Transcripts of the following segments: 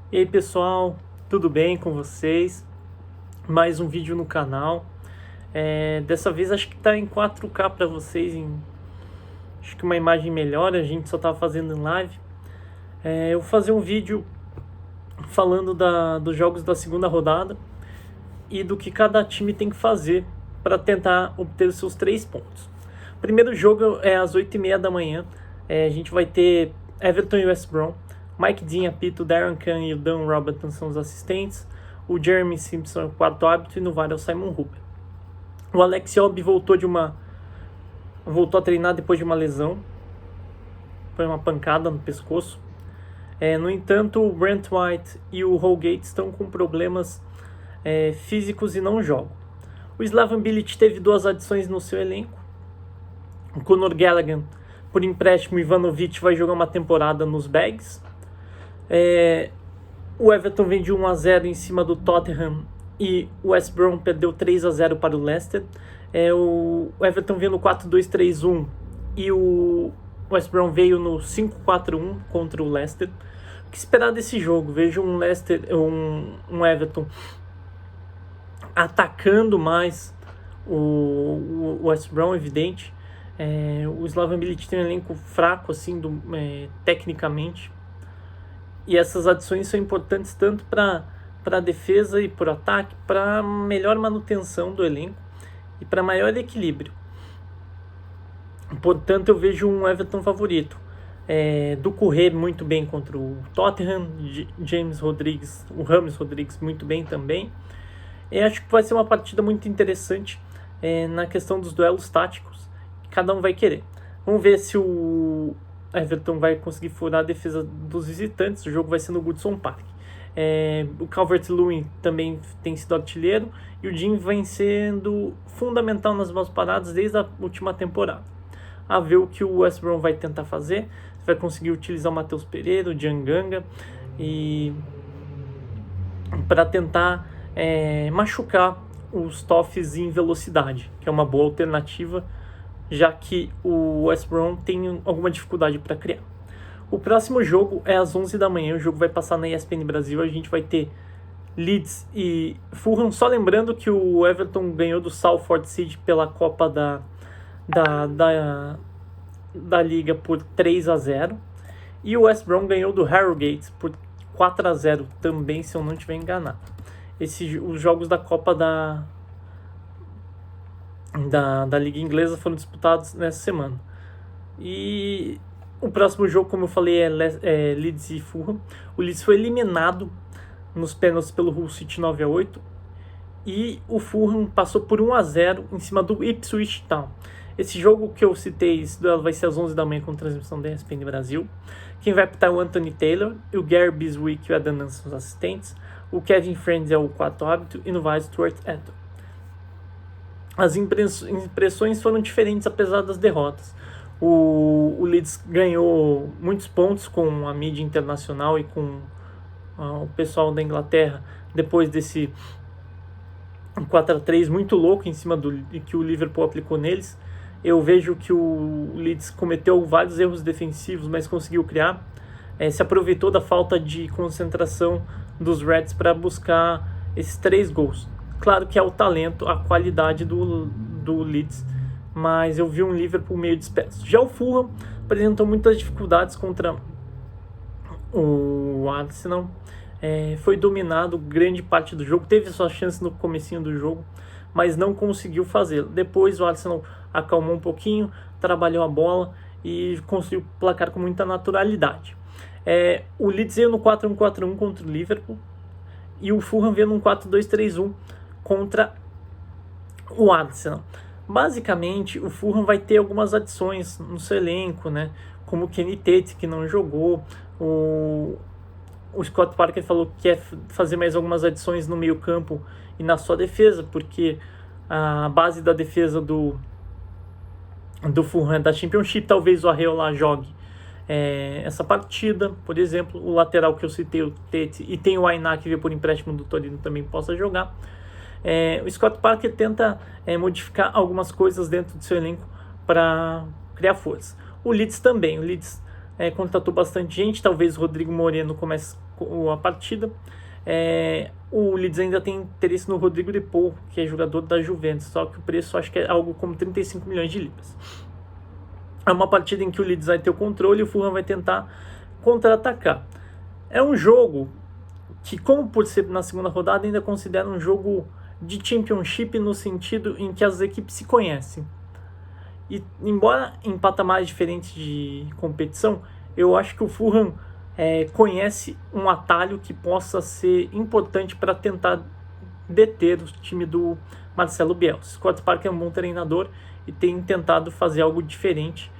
E aí pessoal, tudo bem com vocês? Mais um vídeo no canal. Dessa vez acho que está em 4K para vocês, acho que uma imagem melhor, a gente só estava fazendo em live. Eu vou fazer um vídeo falando dos jogos da segunda rodada e do que cada time tem que fazer para tentar obter os seus 3 pontos. O primeiro jogo é às 8h30 da manhã, a gente vai ter Everton e West Brom. Mike Dean apita, o Darren Kahn e o Dan Robertson são os assistentes. O Jeremy Simpson é o quarto árbitro e no VAR é o Simon Huber. O Alex Iwobi voltou a treinar depois de uma lesão. Foi uma pancada no pescoço. No entanto, o Brent White e o Holgate estão com problemas físicos e não jogam. O Slaven Bilic teve 2 adições no seu elenco. O Conor Gallagher, por empréstimo, Ivanovic vai jogar uma temporada nos Bags. O Everton vem de 1-0 em cima do Tottenham e o West Brom perdeu 3-0 para o Leicester. O Everton veio no 4-2-3-1 e o West Brom veio no 5-4-1 contra o Leicester. O que esperar desse jogo? Vejo um Everton atacando mais o West Brom, evidente. O Slaven Bilic tem um elenco fraco assim, tecnicamente. E essas adições são importantes tanto para a defesa e para o ataque, para melhor manutenção do elenco e para maior equilíbrio. Portanto, eu vejo um Everton favorito. Do correr muito bem contra o Tottenham, James Rodrigues, o James Rodrigues muito bem também. Acho que vai ser uma partida muito interessante na questão dos duelos táticos, que cada um vai querer. Vamos ver se o Everton vai conseguir furar a defesa dos visitantes. O jogo vai ser no Goodison Park. O Calvert-Lewin também tem sido artilheiro e o Dean vem sendo fundamental nas bolas paradas desde a última temporada. A ver o que o West Brom vai tentar fazer. Vai conseguir utilizar o Matheus Pereira, o Djanganga, e para tentar machucar os Toffees em velocidade, que é uma boa alternativa, já que o West Brom tem alguma dificuldade para criar. O próximo jogo é às 11 da manhã, o jogo vai passar na ESPN Brasil, a gente vai ter Leeds e Fulham. Só lembrando que o Everton ganhou do Salford City pela Copa da Liga por 3-0 e o West Brom ganhou do Harrogate por 4-0 também, se eu não estiver enganado. Os jogos da Copa da Liga Inglesa foram disputados nessa semana. E o próximo jogo, como eu falei, é Leeds e Fulham. O Leeds foi eliminado nos pênaltis pelo Hull City 9-8 e o Fulham passou por 1-0 em cima do Ipswich Town. Esse jogo que eu citei, esse duelo vai ser às 11 da manhã com transmissão da ESPN Brasil. Quem vai apitar é o Anthony Taylor, e o Gary Biswick e o Adam Nance são os assistentes. O Kevin Friends é o quarto árbitro e no VAR Stuart Etton. As impressões foram diferentes apesar das derrotas. O Leeds ganhou muitos pontos com a mídia internacional e com o pessoal da Inglaterra depois desse 4-3 muito louco em cima que o Liverpool aplicou neles. Eu vejo que o Leeds cometeu vários erros defensivos, mas conseguiu criar. Se aproveitou da falta de concentração dos Reds para buscar esses 3 gols. Claro que é o talento, a qualidade do Leeds, mas eu vi um Liverpool meio disperso. Já o Fulham apresentou muitas dificuldades contra o Arsenal. Foi dominado grande parte do jogo, teve sua chance no comecinho do jogo, mas não conseguiu fazer. Depois o Arsenal acalmou um pouquinho, trabalhou a bola e conseguiu placar com muita naturalidade. O Leeds veio no 4-1-4-1 contra o Liverpool e o Fulham veio no 4-2-3-1 contra o Arsenal. Basicamente, o Fulham vai ter algumas adições no seu elenco, né? Como o Kenny Tate, que não jogou. O Scott Parker falou que quer fazer mais algumas adições no meio campo e na sua defesa, porque a base da defesa do Fulham é da Championship. Talvez o Arreola jogue essa partida, por exemplo. O lateral que eu citei, o Tate, e tem o Ainá, que veio por empréstimo do Torino, também possa jogar. O Scott Parker tenta modificar algumas coisas dentro do seu elenco para criar força. O Leeds também. O Leeds contratou bastante gente, talvez o Rodrigo Moreno comece a partida. O Leeds ainda tem interesse no Rodrigo de Paul, que é jogador da Juventus, só que o preço acho que é algo como 35 milhões de libras. É uma partida em que o Leeds vai ter o controle e o Fulham vai tentar contra-atacar. É um jogo que, como por ser na segunda rodada, ainda considera um jogo de Championship no sentido em que as equipes se conhecem. E embora em patamares diferentes de competição, eu acho que o Fulham conhece um atalho que possa ser importante para tentar deter o time do Marcelo Bielsa. Scott Parker é um bom treinador e tem tentado fazer algo diferente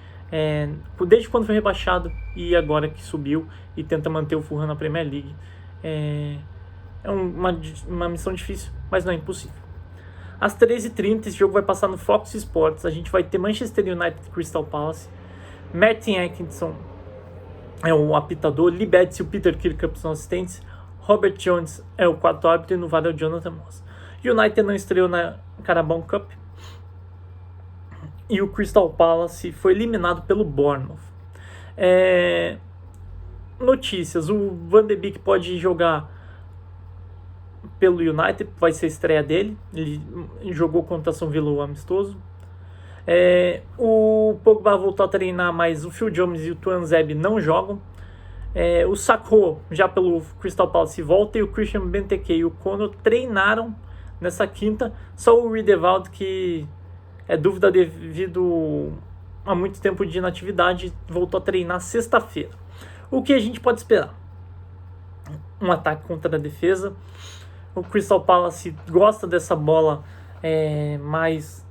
desde quando foi rebaixado e agora que subiu e tenta manter o Fulham na Premier League. É uma missão difícil, mas não é impossível. Às 13h30, esse jogo vai passar no Fox Sports. A gente vai ter Manchester United e Crystal Palace. Martin Atkinson é o apitador, Lee Betts e o Peter Kirkup são assistentes, Robert Jones é o quarto árbitro e no VAR é o Jonathan Moss. United não estreou na Carabao Cup e o Crystal Palace foi eliminado pelo Bournemouth. Notícias: o Van de Beek pode jogar pelo United, vai ser a estreia dele. Ele jogou contra Aston Villa o amistoso. O Pogba voltou a treinar, mas o Phil Jones e o Tuanzebe não jogam. O Sakho, já pelo Crystal Palace, volta, e o Christian Benteke e o Conor treinaram nessa quinta. Só o Riedewald, que é dúvida devido a muito tempo de inatividade, voltou a treinar sexta-feira. O que a gente pode esperar? Um ataque contra a defesa. O Crystal Palace gosta dessa bola mais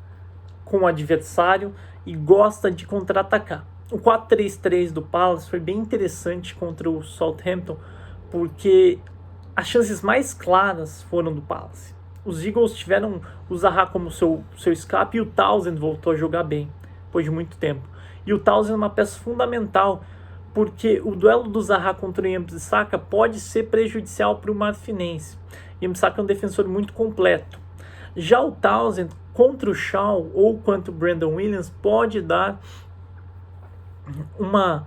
com o adversário e gosta de contra-atacar. O 4-3-3 do Palace foi bem interessante contra o Southampton, porque as chances mais claras foram do Palace. Os Eagles tiveram o Zaha como seu escape e o Townsend voltou a jogar bem, depois de muito tempo. E o Townsend é uma peça fundamental, porque o duelo do Zaha contra o Wan-Bissaka pode ser prejudicial para o Marfinense. Wan-Bissaka é um defensor muito completo. Já o Townsend contra o Shaw ou contra o Brandon Williams pode dar uma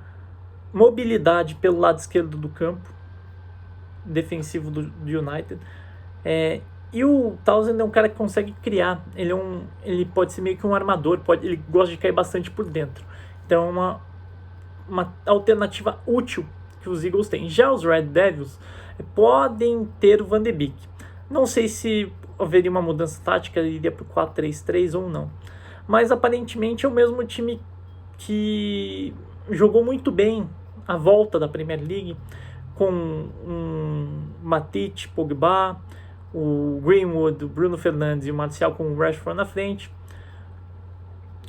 mobilidade pelo lado esquerdo do campo defensivo do United. E o Townsend é um cara que consegue criar. Ele pode ser meio que um armador, ele gosta de cair bastante por dentro. Então é uma alternativa útil que os Eagles têm. Já os Red Devils podem ter o Van de Beek. Não sei se haveria uma mudança tática, iria para o 4-3-3 ou não. Mas aparentemente é o mesmo time que jogou muito bem a volta da Premier League, com Matip, Pogba, o Greenwood, o Bruno Fernandes e o Martial com o Rashford na frente.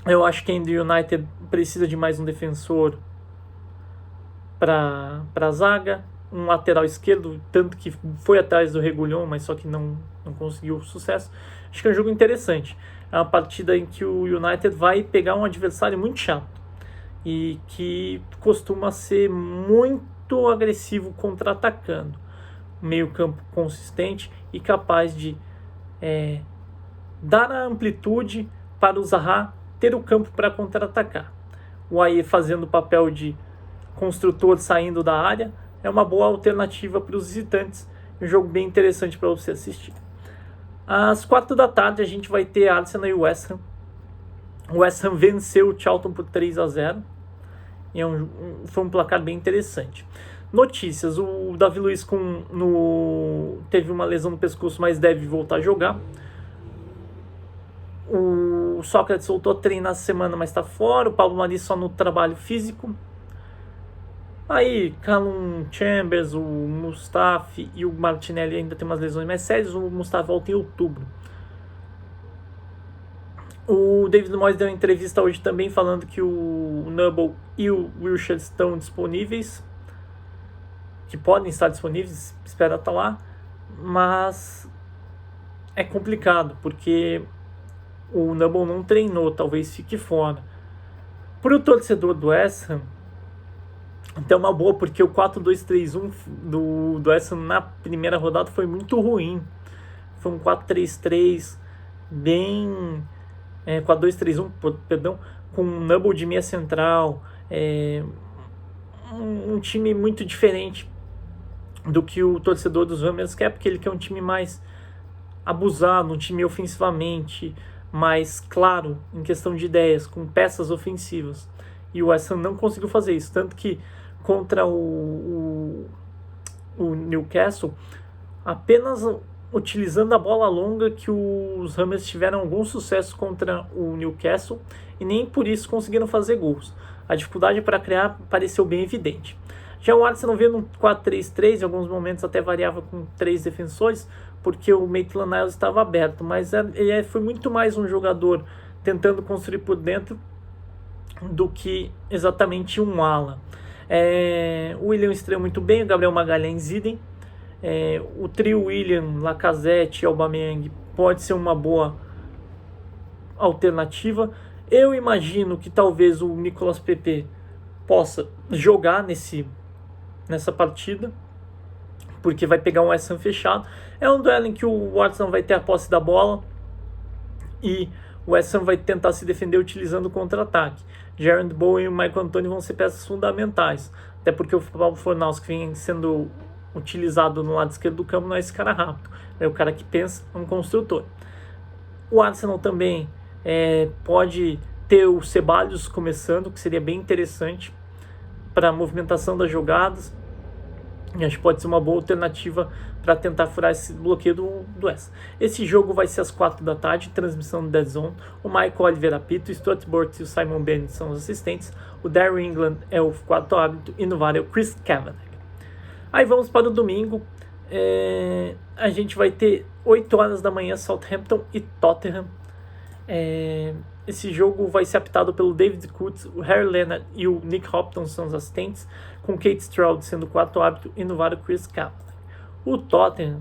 Eu acho que ainda o United precisa de mais um defensor para a zaga, um lateral esquerdo, tanto que foi atrás do Reguilón, mas só que não conseguiu sucesso. Acho que é um jogo interessante. É uma partida em que o United vai pegar um adversário muito chato e que costuma ser muito agressivo contra-atacando. Meio campo consistente e capaz de dar a amplitude para o Zaha ter o campo para contra-atacar. O Aye fazendo o papel de construtor saindo da área é uma boa alternativa para os visitantes. Um jogo bem interessante para você assistir. Às 4h a gente vai ter Arsenal e West Ham. O West Ham venceu o Charlton por 3-0. E foi um placar bem interessante. Notícias: o Davi Luiz teve uma lesão no pescoço, mas deve voltar a jogar. O Sócrates voltou a treinar essa semana, mas está fora. O Pablo Mari só no trabalho físico. Aí, Callum Chambers, o Mustafi e o Martinelli ainda tem umas lesões mais sérias. O Mustafi volta em outubro. O David Moyes deu uma entrevista hoje também falando que o Noble e o Wilshere estão disponíveis, que podem estar disponíveis, espera estar lá, mas é complicado, porque o Noble não treinou, talvez fique fora. Para o torcedor do West Ham, então é uma boa, porque o 4-2-3-1 do West Ham na primeira rodada foi muito ruim. Foi um 4-3-3 bem... 4-2-3-1, perdão, com um Noble de meia central, um time muito diferente do que o torcedor dos Hammers quer, porque ele quer um time mais abusado, um time ofensivamente mais claro em questão de ideias, com peças ofensivas. E o West Ham não conseguiu fazer isso, tanto que contra o Newcastle, apenas utilizando a bola longa que os Hammers tiveram algum sucesso contra o Newcastle e nem por isso conseguiram fazer gols. A dificuldade para criar pareceu bem evidente. Já o Arsenal veio no 4-3-3, em alguns momentos até variava com 3 defensores, porque o Maitland-Niles estava aberto, mas ele foi muito mais um jogador tentando construir por dentro do que exatamente um ala. O William estreou muito bem, o Gabriel Magalhães idem. O trio William, Lacazette e Aubameyang pode ser uma boa alternativa. Eu imagino que talvez o Nicolas Pepe possa jogar nessa partida, porque vai pegar um West Ham fechado. É um duelo em que o Watson vai ter a posse da bola e o West Ham vai tentar se defender utilizando o contra-ataque. Jarrod Bowen e o Michael Antonio vão ser peças fundamentais, até porque o Pablo Fornals, que vem sendo utilizado no lado esquerdo do campo, não é esse cara rápido, é o cara que pensa, é um construtor. O Arsenal também pode ter o Ceballos começando, que seria bem interessante para a movimentação das jogadas. E acho que pode ser uma boa alternativa para tentar furar esse bloqueio do West. Esse jogo vai ser às 4 da tarde, transmissão do Dead Zone. O Michael Oliveira apita, o Stuart Burt e o Simon Bennett são os assistentes. O Darren England é o quarto árbitro e no VAR é o Chris Kavanagh. Aí vamos para o domingo. A gente vai ter 8 horas da manhã, Southampton e Tottenham. Esse jogo vai ser apitado pelo David Coates, o Harry Leonard e o Nick Hopton são os assistentes, com Kate Stroud sendo o quarto árbitro e no VAR o Chris Kavanagh. O Tottenham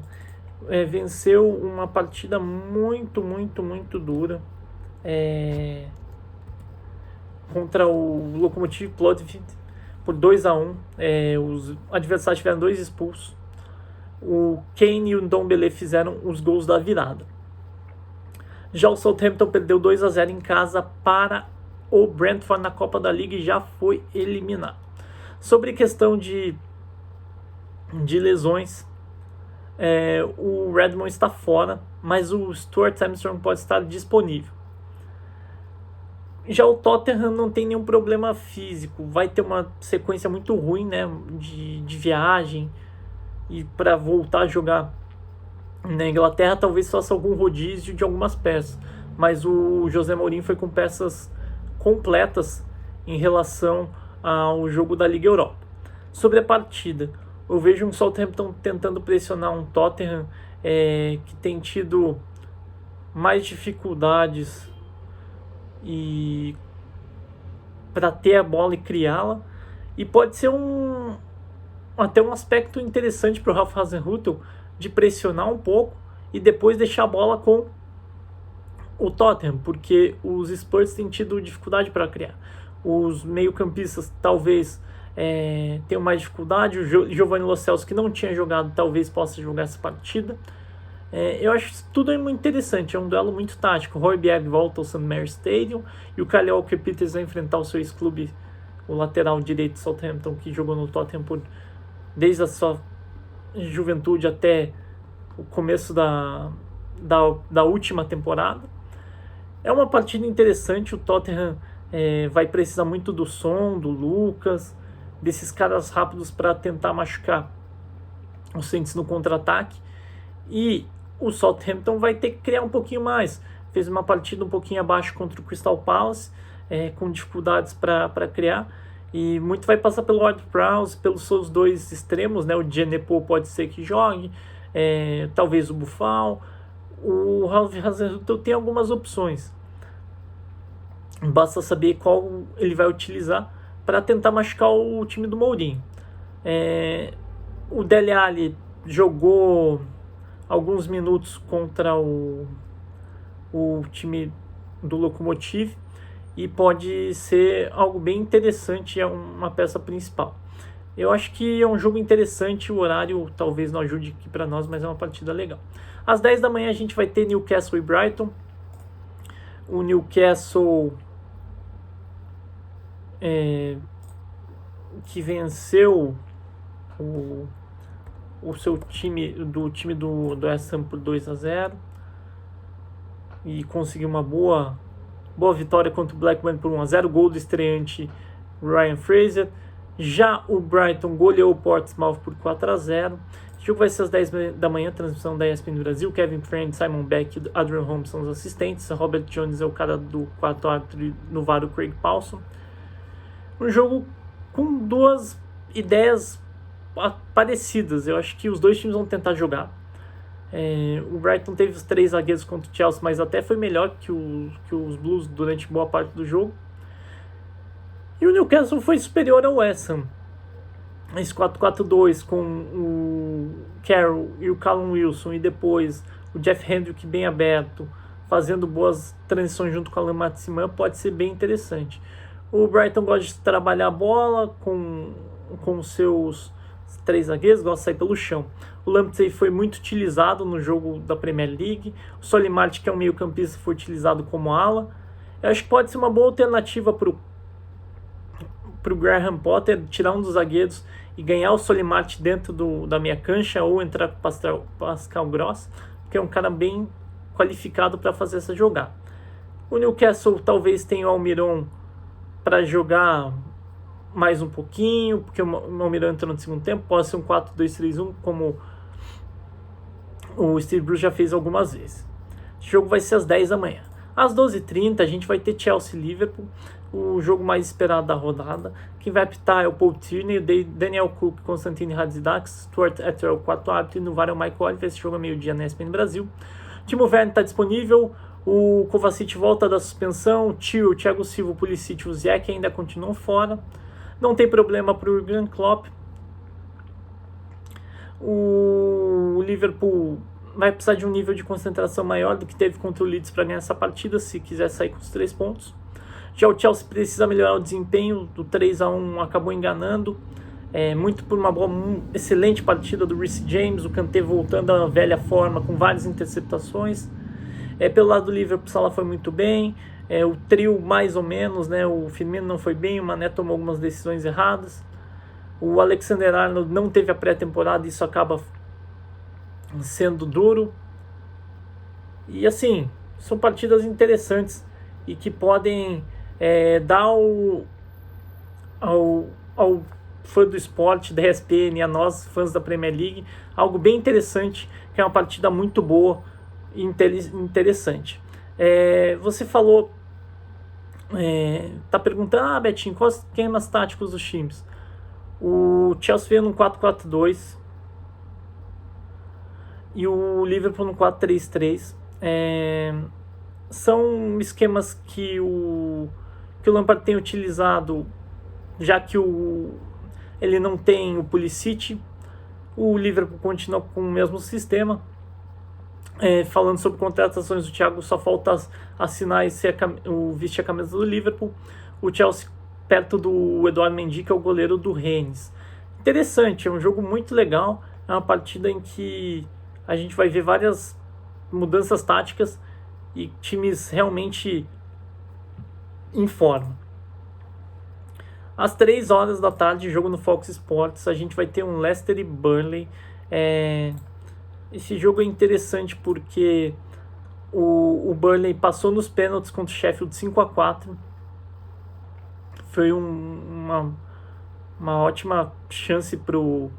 venceu uma partida muito dura contra o Lokomotiv Plovdiv por 2-1. Os adversários tiveram 2 expulsos. O Kane e o Ndombele fizeram os gols da virada. Já o Southampton perdeu 2-0 em casa para o Brentford na Copa da Liga e já foi eliminado. Sobre questão de lesões, o Redmond está fora, mas o Stuart Armstrong pode estar disponível. Já o Tottenham não tem nenhum problema físico, vai ter uma sequência muito ruim, né, de viagem, e para voltar a jogar na Inglaterra talvez faça algum rodízio de algumas peças, mas o José Mourinho foi com peças completas em relação ao jogo da Liga Europa. Sobre a partida, eu vejo um Southampton tentando pressionar um Tottenham que tem tido mais dificuldades e para ter a bola e criá-la, e pode ser até um aspecto interessante para o Ralf Hasenhüttl de pressionar um pouco e depois deixar a bola com o Tottenham, porque os Spurs têm tido dificuldade para criar. Os meio-campistas talvez tenham mais dificuldade. O Giovanni Lo Celso, que não tinha jogado, talvez possa jogar essa partida. Eu acho que tudo é muito interessante, é um duelo muito tático. O Højbjerg volta ao St. Mary's Stadium e o Kyle Walker-Peters vai enfrentar o seu ex-clube, o lateral direito de Southampton, que jogou no Tottenham desde a sua juventude até o começo da última temporada. É uma partida interessante. O Tottenham vai precisar muito do Son, do Lucas, desses caras rápidos para tentar machucar o Saints no contra-ataque, e o Southampton vai ter que criar um pouquinho mais. Fez uma partida um pouquinho abaixo contra o Crystal Palace, com dificuldades para criar, e muito vai passar pelo Ward-Prowse, pelos seus 2 extremos, né? O Djenepo pode ser que jogue, talvez o Buffal. O Ralf Hasenhüttl tem algumas opções, basta saber qual ele vai utilizar para tentar machucar o time do Mourinho. O Dele Alli jogou alguns minutos contra o time do Lokomotiv e pode ser algo bem interessante, é uma peça principal. Eu acho que é um jogo interessante, o horário talvez não ajude aqui para nós, mas é uma partida legal. Às 10 da manhã a gente vai ter Newcastle e Brighton. O Newcastle que venceu o seu time do West Ham por 2-0 e conseguiu uma boa vitória contra o Blackburn por 1-0, gol do estreante Ryan Fraser. Já o Brighton goleou o Portsmouth por 4-0. O jogo vai ser às 10 da manhã, transmissão da ESPN no Brasil. Kevin Friend, Simon Beck e Adrian Holmes são os assistentes. Robert Jones é o cara do quarto árbitro e no VAR o Craig Paulson. Um jogo com duas ideias parecidas. Eu acho que os dois times vão tentar jogar. O Brighton teve os 3 zagueiros contra o Chelsea, mas até foi melhor que os Blues durante boa parte do jogo. E o Newcastle foi superior ao West Ham. Esse 4-4-2 com o Carroll e o Callum Wilson e depois o Jeff Hendrick bem aberto, fazendo boas transições junto com o Alan Maximin, pode ser bem interessante. O Brighton gosta de trabalhar a bola com os seus 3 zagueiros, gosta de sair pelo chão. O Lamptey foi muito utilizado no jogo da Premier League. O Solly Martin, que é um meio campista, foi utilizado como ala. Eu acho que pode ser uma boa alternativa para o Graham Potter tirar um dos zagueiros e ganhar o Solly Martin dentro da meia cancha ou entrar com o Pascal Gross, que é um cara bem qualificado para fazer essa jogada. O Newcastle talvez tenha o Almiron para jogar mais um pouquinho, porque o Almiron entrou no segundo tempo. Pode ser um 4-2-3-1, como o Steve Bruce já fez algumas vezes. O jogo vai ser às 10 da manhã. Às 12h30 a gente vai ter Chelsea e Liverpool, o jogo mais esperado da rodada. Quem vai apitar é o Paul Tierney, Daniel Cook, Constantine Hadzidax, Stuart Atwell, 4 árbitro, e no VAR é o Michael Oliver. Esse jogo é meio-dia na ESPN Brasil. Timo Werner está disponível, o Kovacic volta da suspensão, o Thiago Silva, o Pulisic e o Ziyech ainda continuam fora. Não tem problema para o Jurgen Klopp. O Liverpool vai precisar de um nível de concentração maior do que teve contra o Leeds para ganhar essa partida, se quiser sair com os 3 pontos. Já o Chelsea precisa melhorar o desempenho, do 3-1 acabou enganando, muito por uma excelente partida do Reece James, o Kanté voltando à velha forma com várias interceptações. Pelo lado do Liverpool, o Salah foi muito bem, o trio mais ou menos, né? O Firmino não foi bem, o Mané tomou algumas decisões erradas, o Alexander-Arnold não teve a pré-temporada e isso acaba sendo duro. E assim, são partidas interessantes e que podem dar ao fã do esporte, da ESPN e a nós, fãs da Premier League, algo bem interessante, que é uma partida muito boa e interessante. Você falou, tá perguntando, Betinho, quais os esquemas táticos dos times? O Chelsea veio no 4-4-2 e o Liverpool no 4-3-3. São esquemas que o Lampard tem utilizado, já que ele não tem o Pulisic. O Liverpool continua com o mesmo sistema. Falando sobre contratações, o Thiago só falta assinar e vestir a camisa do Liverpool. O Chelsea perto do Edouard Mendy, que é o goleiro do Rennes. Interessante, é um jogo muito legal. É uma partida em que a gente vai ver várias mudanças táticas e times realmente em forma. Às 3 horas da tarde, jogo no Fox Sports, a gente vai ter um Leicester e Burnley. Esse jogo é interessante porque o Burnley passou nos pênaltis contra o Sheffield 5-4. Foi uma ótima chance pro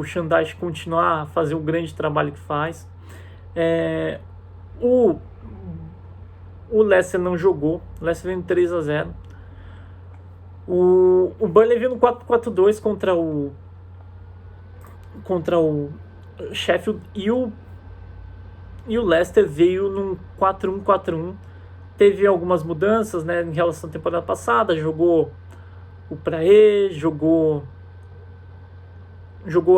Shandaish continuar a fazer o grande trabalho que faz. O Leicester não jogou. O Leicester veio no 3-0. O Burnley veio no 4-4-2 contra o Sheffield e o Leicester veio num 4-1-4-1. Teve algumas mudanças, né, em relação à temporada passada. Jogou o Praé, jogou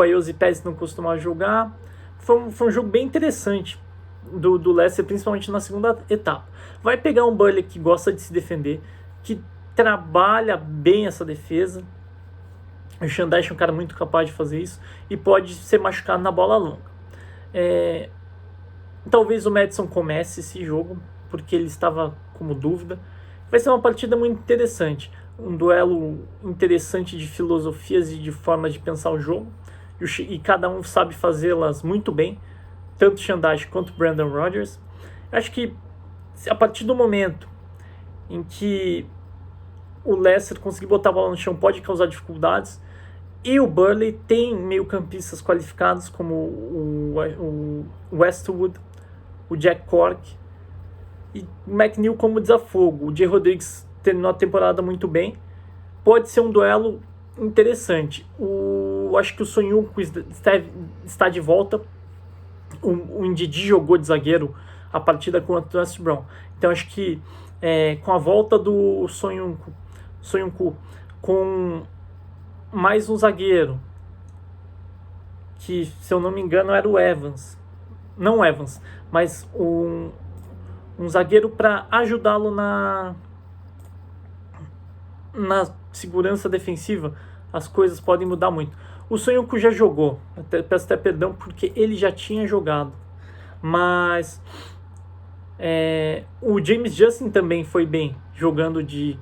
a Eusy Pérez, não costumava jogar. Foi um jogo bem interessante do Leicester, principalmente na segunda etapa. Vai pegar um Burnley que gosta de se defender, que trabalha bem essa defesa. O Shandaish é um cara muito capaz de fazer isso e pode ser machucado na bola longa. Talvez o Maddison comece esse jogo, porque ele estava como dúvida. Vai ser uma partida muito interessante. um duelo interessante de filosofias e de formas de pensar o jogo, e cada um sabe fazê-las muito bem, tanto Shandaj quanto Brandon Rodgers. Acho que a partir do momento em que o Leicester conseguir botar a bola no chão pode causar dificuldades, e o Burnley tem meio-campistas qualificados como o Westwood, o Jack Cork e o McNeil como desafogo. O Jay Rodrigues terminou a temporada muito bem. Pode ser um duelo interessante. Acho que o Soyuncu está de volta. O Ndidi jogou de zagueiro a partida contra o West Brom. Então acho que com a volta do Soyuncu com mais um zagueiro, que se eu não me engano era o Evans. Não o Evans, mas um zagueiro para ajudá-lo na segurança defensiva, as coisas podem mudar muito. O Soyuncu já jogou, peço até perdão porque ele já tinha jogado, mas o James Justin também foi bem, jogando de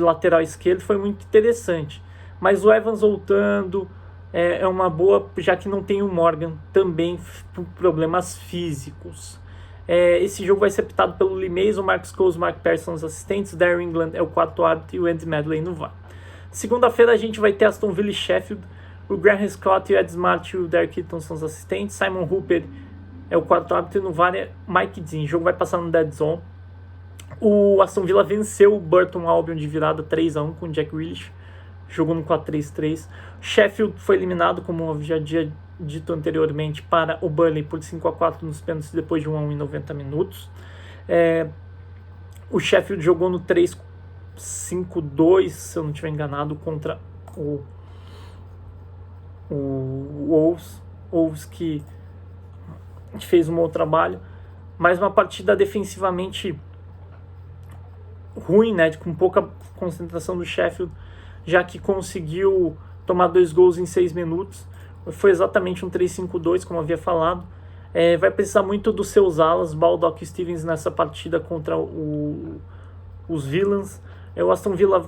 lateral esquerdo, foi muito interessante. Mas o Evans voltando é uma boa, já que não tem o Morgan também por problemas físicos. Esse jogo vai ser apitado pelo Lee Mason, Marcus Coles, Mark Persson, os assistentes, Darren England é o quarto árbitro e o Andy Medley no VAR. Segunda-feira a gente vai ter Aston Villa e Sheffield, o Graham Scott, o Ed Smart e o Derek Hitton são os assistentes, Simon Hooper é o quarto árbitro e no VAR é Mike Dean. O jogo vai passar no Dead Zone. O Aston Villa venceu o Burton Albion de virada 3-1 com o Jack Grealish, jogou no 4-3-3. Sheffield foi eliminado, como eu já tinha dito anteriormente, para o Burnley por 5-4 nos pênaltis depois de 1-1 em 90 minutos. O Sheffield jogou no 3-5-2, se eu não estiver enganado, contra o Wolves. Wolves que fez um bom trabalho, mas uma partida defensivamente ruim, né, com pouca concentração do Sheffield, já que conseguiu tomar 2 gols em 6 minutos. Foi exatamente um 3-5-2, como havia falado. Vai precisar muito dos seus alas, Baldock e Stevens, nessa partida contra os Villains. O Aston Villa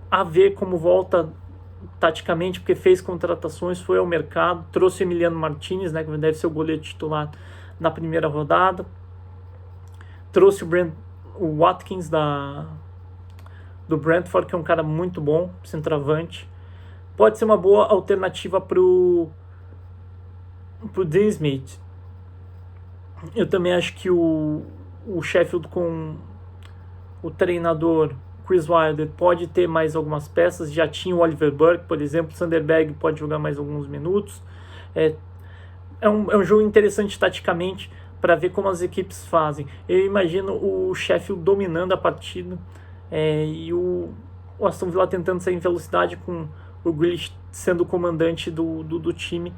a ver como volta taticamente, porque fez contratações, foi ao mercado, trouxe Emiliano Martinez, né, que deve ser o goleiro titular na primeira rodada. Trouxe o Watkins do Brentford, que é um cara muito bom, centroavante. Pode ser uma boa alternativa pro Dean Smith. Eu também acho que o Sheffield com o treinador Chris Wilder pode ter mais algumas peças. Já tinha o Oliver Burke, por exemplo. O Sanderberg pode jogar mais alguns minutos. É um jogo interessante taticamente para ver como as equipes fazem. Eu imagino o Sheffield dominando a partida e o Aston Villa tentando sair em velocidade, com o Grealish sendo o comandante do time.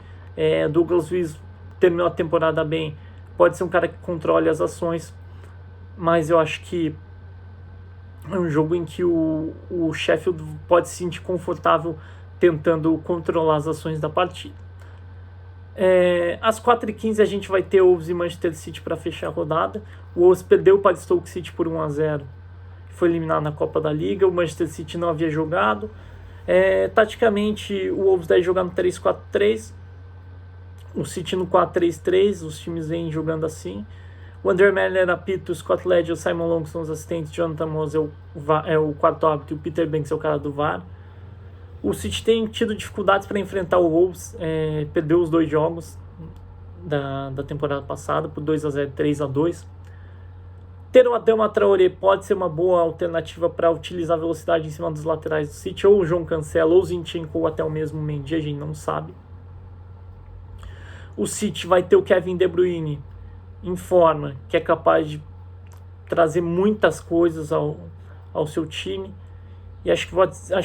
Douglas Luiz terminou a temporada bem, pode ser um cara que controle as ações, mas eu acho que é um jogo em que o Sheffield pode se sentir confortável tentando controlar as ações da partida. Às 4h15 a gente vai ter Wolves e Manchester City para fechar a rodada. O Wolves perdeu para o Stoke City por 1-0, foi eliminado na Copa da Liga. O Manchester City não havia jogado. Taticamente, o Wolves deve jogar no 3-4-3, o City no 4-3-3, os times vêm jogando assim. O André Merler apita, o Scott Ledger, o Simon Long são os assistentes, Jonathan Mose é o quarto árbitro e o Peter Banks é o cara do VAR. O City tem tido dificuldades para enfrentar o Wolves, perdeu os 2 jogos da temporada passada por 2-0 e 3-2. Ter o Adama Traoré pode ser uma boa alternativa para utilizar a velocidade em cima dos laterais do City, ou o João Cancelo, ou o Zinchenko, ou até o mesmo Mendy, a gente não sabe. O City vai ter o Kevin De Bruyne em forma, que é capaz de trazer muitas coisas ao seu time, e acho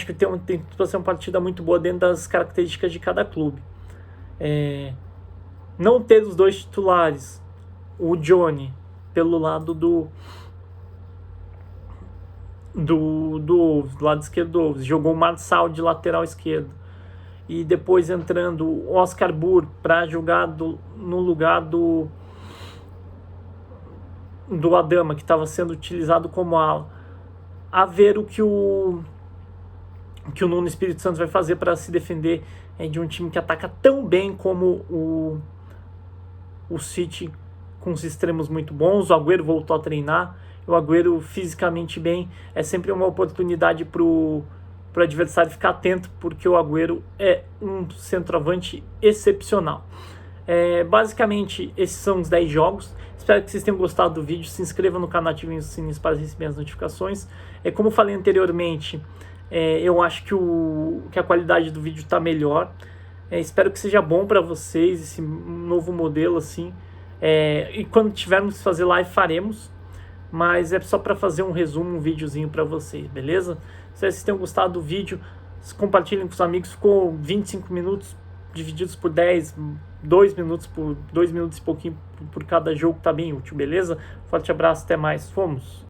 que tem para ser uma partida muito boa dentro das características de cada clube. Não ter os 2 titulares, o Johnny pelo lado do lado esquerdo do Wolves, jogou o Marçal de lateral esquerdo, e depois entrando o Oscar Burr para jogar no lugar do Adama, que estava sendo utilizado como ala. A ver o que o que o Nuno Espírito Santo vai fazer para se defender de um time que ataca tão bem como o City, com os extremos muito bons. O Agüero voltou a treinar, o Agüero fisicamente bem, é sempre uma oportunidade para o adversário ficar atento, porque o Agüero é um centroavante excepcional. Basicamente, esses são os 10 jogos. Espero que vocês tenham gostado do vídeo. Se inscreva no canal, ativem os sininhos para receber as notificações. Como eu falei anteriormente, eu acho que a qualidade do vídeo está melhor. Espero que seja bom para vocês esse novo modelo assim. E quando tivermos que fazer live, faremos. Mas é só para fazer um resumo, um videozinho para vocês, beleza? Se vocês tenham gostado do vídeo, compartilhem com os amigos. Ficou 25 minutos divididos por 10, 2 minutos por 2 minutos e pouquinho por cada jogo, tá bem útil, beleza? Forte abraço, até mais, fomos!